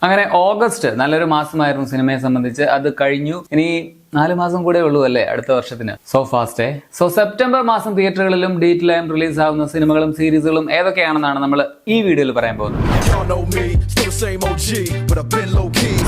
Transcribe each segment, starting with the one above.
അങ്ങനെ ഓഗസ്റ്റ് നല്ലൊരു മാസമായിരുന്നു സിനിമയെ സംബന്ധിച്ച്. അത് കഴിഞ്ഞു. ഇനി 4 മാസം കൂടെ ഉള്ളൂ അല്ലേ അടുത്ത വർഷത്തിന്. സോ ഫാസ്റ്റേ. സോ സെപ്റ്റംബർ മാസം തിയേറ്ററുകളിലും ഡിജിറ്റലായും റിലീസ് ആവുന്ന സിനിമകളും സീരീസുകളും ഏതൊക്കെയാണെന്നാണ് നമ്മൾ ഈ വീഡിയോയിൽ പറയാൻ പോകുന്നത്.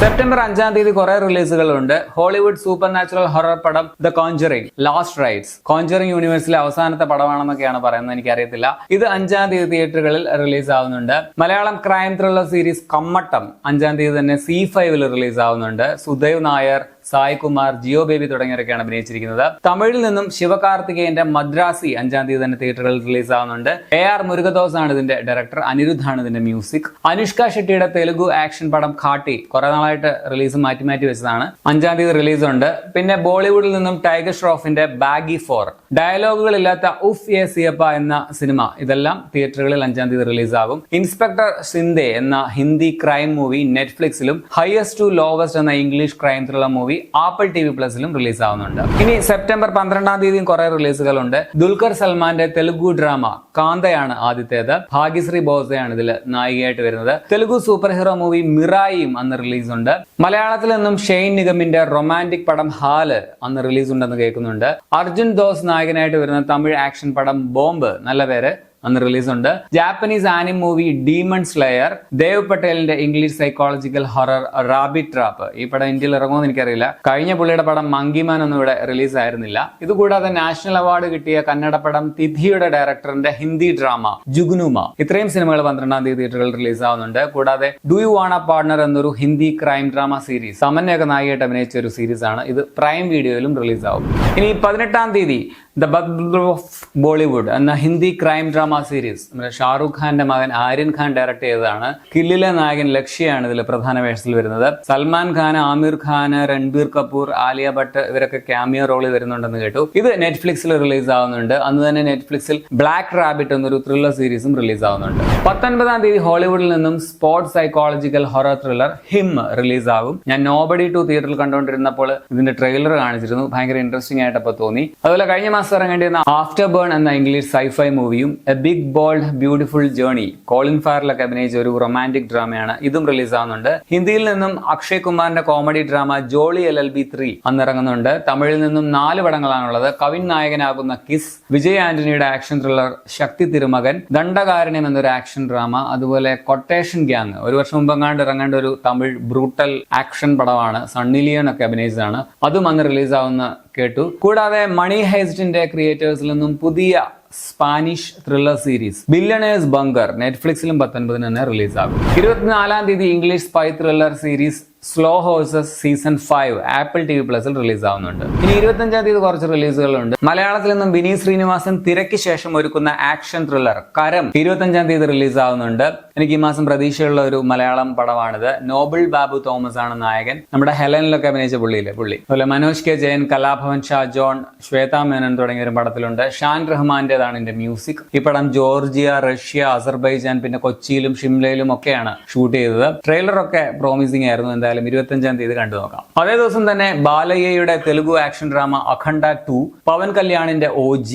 സെപ്റ്റംബർ 5-ാം തീയതി കുറെ റിലീസുകളുണ്ട്. ഹോളിവുഡ് സൂപ്പർ നാച്ചുറൽ ഹൊറർ പടം the Conjuring last rights. Conjuring യൂണിവേഴ്സിലെ അവസാനത്തെ പടമാണെന്നൊക്കെയാണ് പറയുന്നത്, എനിക്കറിയത്തില്ല. ഇത് 5-ാം തീയതി തിയേറ്ററുകളിൽ റിലീസ് ആവുന്നുണ്ട്. മലയാളം ക്രൈം ത്രില്ലർ സീരീസ് കമ്മട്ടം 5-ാം തീയതി തന്നെ C5 റിലീസ് ആവുന്നുണ്ട്. സുദേവ് നായർ, സായ് കുമാർ, ജിയോ ബേബി തുടങ്ങിയവരൊക്കെയാണ് അഭിനയിച്ചിരിക്കുന്നത്. തമിഴിൽ നിന്നും ശിവകാർത്തികേയന്റെ മദ്രാസി 5-ാം തീയതി തന്നെ തിയേറ്ററുകളിൽ റിലീസ് ആവുന്നുണ്ട്. AR മുരുകദോസ് ആണ് ഇതിന്റെ ഡയറക്ടർ, അനിരുദ്ധാണ് ഇതിന്റെ മ്യൂസിക്. അനുഷ്ക ഷെട്ടിയുടെ തെലുഗു ആക്ഷൻ പടം ഖാട്ടി കുറെ നാളായിട്ട് റിലീസ് മാറ്റി വെച്ചതാണ്. 5-ാം തീയതി റിലീസ് ഉണ്ട്. പിന്നെ ബോളിവുഡിൽ നിന്നും ടൈഗർ ഷ്രോഫിന്റെ ബാഗി 4, ഡയലോഗുകളില്ലാത്ത ഉഫ് എ സിയപ്പ എന്ന സിനിമ, ഇതെല്ലാം തിയേറ്ററുകളിൽ 5-ാം തീയതി റിലീസ് ആകും. ഇൻസ്പെക്ടർ സിന്ദെ എന്ന ഹിന്ദി ക്രൈം മൂവി നെറ്റ്ഫ്ലിക്സിലും, ഹയസ്റ്റ് ടു ലോവസ്റ്റ് എന്ന English crime thriller movie Apple TV പ്ലസിലും റിലീസ് ആവുന്നുണ്ട്. ഇനി സെപ്റ്റംബർ 12-ാം തീയതിയും കുറെ റിലീസുകളുണ്ട്. ദുൽഖർ സൽമാന്റെ തെലുഗു ഡ്രാമ കാന്തയാണ് ആദ്യത്തേത്. ഭാഗ്യശ്രീ ബോസയാണ് ഇതിൽ നായികയായിട്ട് വരുന്നത്. തെലുഗു സൂപ്പർ ഹീറോ മൂവി മിറായിയും അന്ന് റിലീസ് ഉണ്ട്. മലയാളത്തിൽ നിന്നും ഷെയ്ൻ നിഗമിന്റെ റൊമാന്റിക് പടം ഹാല് അന്ന് റിലീസ് ഉണ്ടെന്ന് കേൾക്കുന്നുണ്ട്. അർജുൻ ദോസ് നായകനായിട്ട് വരുന്ന തമിഴ് ആക്ഷൻ പടം ബോംബ്, നല്ല പേര്, അന്ന് റിലീസ് ഉണ്ട്. Japanese anime movie demon slayer, Dev പട്ടേലിന്റെ English psychological horror rabbit trap. ഈ പടം ഇന്ത്യയിൽ ഇറങ്ങുമെന്ന് എനിക്കറിയില്ല. കഴിഞ്ഞ പുള്ളിയുടെ പടം മങ്കിമാൻ ഒന്നും ഇവിടെ റിലീസ് ആയിരുന്നില്ല. ഇതുകൂടാതെ നാഷണൽ അവാർഡ് കിട്ടിയ കന്നഡ പടം തിഥിയുടെ ഡയറക്ടറിന്റെ ഹിന്ദി ഡ്രാമ ജുഗ്നുമ. ഇത്രയും സിനിമകൾ 12-ാം തീയതി തിയേറ്ററുകളിൽ റിലീസ് ആവുന്നുണ്ട്. കൂടാതെ do you want A partner എന്നൊരു ഹിന്ദി ക്രൈം ഡ്രാമ സീരീസ്, സമന്വയൊക്കെ നായികയായിട്ട് അഭിനയിച്ച ഒരു സീരീസ് ആണ്. ഇത് പ്രൈം വീഡിയോയിലും റിലീസ് ആവും. ഇനി 18-ാം തീയതി ദ ബഗ് ഓഫ് ബോളിവുഡ് എന്ന ഹിന്ദി ക്രൈം ഡ്രാമ സീരീസ് നമ്മുടെ ഷാറൂഖ് ഖാന്റെ മകൻ ആര്യൻ ഖാൻ ഡയറക്ട് ചെയ്തതാണ്. കില്ലിലെ നായകൻ ലക്ഷ്യയാണ് ഇതിൽ പ്രധാന വേഷത്തിൽ വരുന്നത്. സൽമാൻ ഖാൻ, ആമിർ ഖാൻ, രൺബീർ കപൂർ, ആലിയ ഭട്ട് ഇവരൊക്കെ ക്യാമിയോ റോളിൽ വരുന്നുണ്ടെന്ന് കേട്ടു. ഇത് നെറ്റ്ഫ്ലിക്സിൽ റിലീസ് ആവുന്നുണ്ട്. അന്ന് തന്നെ നെറ്റ്ഫ്ലിക്സിൽ ബ്ലാക്ക് റാബിറ്റ് എന്നൊരു ത്രില്ലർ സീരീസും റിലീസ് ആവുന്നുണ്ട്. 19-ാം തീയതി ഹോളിവുഡിൽ നിന്നും sports psychological horror thriller him release ആകും. ഞാൻ നോബഡി 2 തിയേറ്ററിൽ കണ്ടുകൊണ്ടിരുന്നപ്പോൾ ഇതിന്റെ ട്രെയിലർ കാണിച്ചിരുന്നു. ഭയങ്കര ഇൻട്രസ്റ്റിംഗ് ആയിട്ടപ്പോൾ തോന്നി. അതുപോലെ കഴിഞ്ഞ മാസം ഇറങ്ങേണ്ടിയിരുന്ന ആഫ്റ്റർ ബേൺ എന്ന ഇംഗ്ലീഷ് സൈഫൈ മൂവിയും a big bold beautiful journey, Colin ഫാരലൊക്കെ അഭിനയിച്ച ഒരു റൊമാന്റിക് ഡ്രാമയാണ്. ഇതും റിലീസ് ആവുന്നുണ്ട്. ഹിന്ദിയിൽ നിന്നും അക്ഷയ് കുമാറിന്റെ കോമഡി ഡ്രാമ ജോളി LLB 3 അന്നിറങ്ങുന്നുണ്ട്. തമിഴിൽ നിന്നും 4 പടങ്ങളാണുള്ളത്. കവിൻ നായകനാകുന്ന കിസ്, വിജയ് ആന്റണിയുടെ ആക്ഷൻ ത്രില്ലർ ശക്തി തിരുമകൻ, ദണ്ഡകാരണ്യം എന്നൊരു ആക്ഷൻ ഡ്രാമ, അതുപോലെ കൊട്ടേഷൻ ഗ്യാങ്, ഒരു വർഷം മുമ്പെങ്ങാണ്ട് ഇറങ്ങേണ്ട ഒരു തമിഴ് ബ്രൂട്ടൽ ആക്ഷൻ പടമാണ്. സണ്ണി ലിയോൺ ഒക്കെ അഭിനയിച്ചതാണ്. അതും അന്ന് റിലീസ് ആവുന്ന കേട്ടു. കൂടാതെ മണി ഹൈസ്റ്റിന്റെ ക്രിയേറ്റേഴ്സിൽ നിന്നും പുതിയ Spanish thriller series billionaires bunker നെറ്റ്ഫ്ലിക്സിലും 19-ന് തന്നെ റിലീസ് ആകും. 24-ാം തീയതി English spy thriller series slow horses season 5 Apple TV പ്ലസിൽ റിലീസ് ആവുന്നുണ്ട്. ഇനി 25-ാം തീയതി കുറച്ച് റിലീസുകളുണ്ട്. മലയാളത്തിൽ നിന്നും വിനീത് ശ്രീനിവാസൻ തിരക്ക് ശേഷം ഒരുക്കുന്ന ആക്ഷൻ ത്രില്ലർ കരം 25-ാം തീയതി റിലീസ് ആവുന്നുണ്ട്. എനിക്ക് ഈ മാസം പ്രതീക്ഷയുള്ള ഒരു മലയാളം പടമാണിത്. നോബിൾ ബാബു തോമസ് ആണ് നായകൻ. നമ്മുടെ ഹെലനിലൊക്കെ അഭിനയിച്ച പുള്ളി. അതുപോലെ മനോജ് K. ജയൻ, കലാഭവൻ ഷാ ജോൺ, ശ്വേതാ മേനൻ തുടങ്ങിയ ഒരു പടത്തിലുണ്ട്. ഷാൻ റഹ്മാന്റേതാണ് ഇതിന്റെ മ്യൂസിക്. ഈ പടം ജോർജിയ, റഷ്യ, അസർബൈജാൻ, പിന്നെ കൊച്ചിയിലും ഷിംലയിലും ഒക്കെയാണ് ഷൂട്ട് ചെയ്തത്. ട്രെയിലറൊക്കെ പ്രോമിസിംഗ് ആയിരുന്നു. എന്തായാലും 25-ാം തീയതി കണ്ടു നോക്കാം. അതേ ദിവസം തന്നെ ബാലയ്യയുടെ തെലുഗു ആക്ഷൻ ഡ്രാമ അഖണ്ഡ 2, പവൻ കല്യാണിന്റെ OG,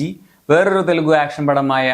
വേറൊരു തെലുഗു ആക്ഷൻ പടമായ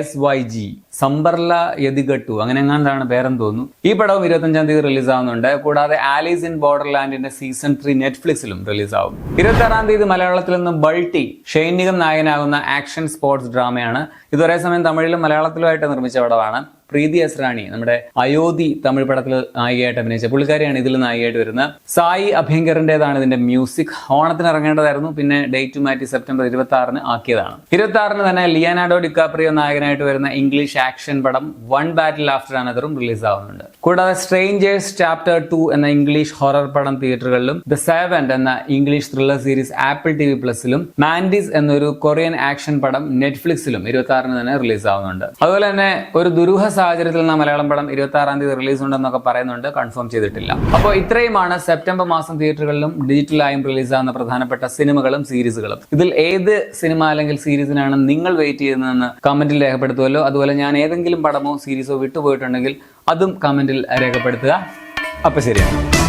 SYG സംബർല യദിഗട്ടു, അങ്ങനെ എങ്ങാണ്ടാണ് പേരെന്ന് തോന്നുന്നു. ഈ പടവും 25-ാം തീയതി റിലീസ് ആവുന്നുണ്ട്. കൂടാതെ ആലീസ് ഇൻ ബോർഡർലാൻഡിന്റെ സീസൺ 3 നെറ്റ്ഫ്ലിക്സിലും റിലീസ് ആവും. 26-ാം തീയതി മലയാളത്തിൽ നിന്ന് ബൾട്ടി, ഷെയ്ൻ നിഗം നായകനാകുന്ന ആക്ഷൻ സ്പോർട്സ് ഡ്രാമയാണ്. ഇത് ഒരേ സമയം തമിഴിലും മലയാളത്തിലുമായിട്ട് നിർമ്മിച്ച പടമാണ്. പ്രീതി അസ്രാണി, നമ്മുടെ അയോധി തമിഴ് പടത്തിൽ നായികയായിട്ട് അഭിനയിച്ച പുള്ളിക്കാരിയാണ് ഇതിൽ നായികയായിട്ട് വരുന്നത്. സായി അഭ്യങ്കറിന്റേതാണ് ഇതിന്റെ മ്യൂസിക്. ഓണത്തിന് ഇറങ്ങേണ്ടതായിരുന്നു, പിന്നെ ഡേറ്റ് മാറ്റി സെപ്റ്റംബർ 26-ന് ആക്കിയതാണ്. 26-ന് തന്നെ ലിയനാർഡോ ഡിക്കാപ്രിയോ നായകനായിട്ട് വരുന്ന ഇംഗ്ലീഷ് ആക്ഷൻ പടം വൺ ബാറ്റിൽ ആഫ്റ്റർ അനദറും റിലീസ് ആവുന്നുണ്ട്. കൂടാതെ സ്ട്രേഞ്ചേഴ്സ് ചാപ്റ്റർ 2 എന്ന ഇംഗ്ലീഷ് ഹൊറർ പടം തിയേറ്ററുകളിലും, ദ സെവന്റ് എന്ന English thriller series Apple TV പ്ലസിലും, മാൻഡിസ് എന്നൊരു കൊറിയൻ ആക്ഷൻ പടം നെറ്റ്ഫ്ലിക്സിലും 26-ന് തന്നെ റിലീസ് ആവുന്നുണ്ട്. അതുപോലെ തന്നെ ഒരു ദുരൂഹ സാഹചര്യത്തിൽ നിന്ന് മലയാളം പടം 26-ാം തീയതി റിലീസ് ഉണ്ടെന്നൊക്കെ പറയുന്നുണ്ട്. കൺഫേം ചെയ്തിട്ടില്ല. അപ്പോൾ ഇത്രയുമാണ് സെപ്റ്റംബർ മാസം തിയേറ്ററുകളിലും ഡിജിറ്റലായും റിലീസാകുന്ന പ്രധാനപ്പെട്ട സിനിമകളും സീരീസുകളും. ഇതിൽ ഏത് സിനിമ അല്ലെങ്കിൽ സീരീസിനാണ് നിങ്ങൾ വെയിറ്റ് ചെയ്യുന്നതെന്ന് കമന്റിൽ രേഖപ്പെടുത്തുമല്ലോ. അതുപോലെ ഞാൻ ഏതെങ്കിലും പടമോ സീരീസോ വിട്ടുപോയിട്ടുണ്ടെങ്കിൽ അതും കമന്റിൽ രേഖപ്പെടുത്തുക. അപ്പോൾ ശരിയാണ്.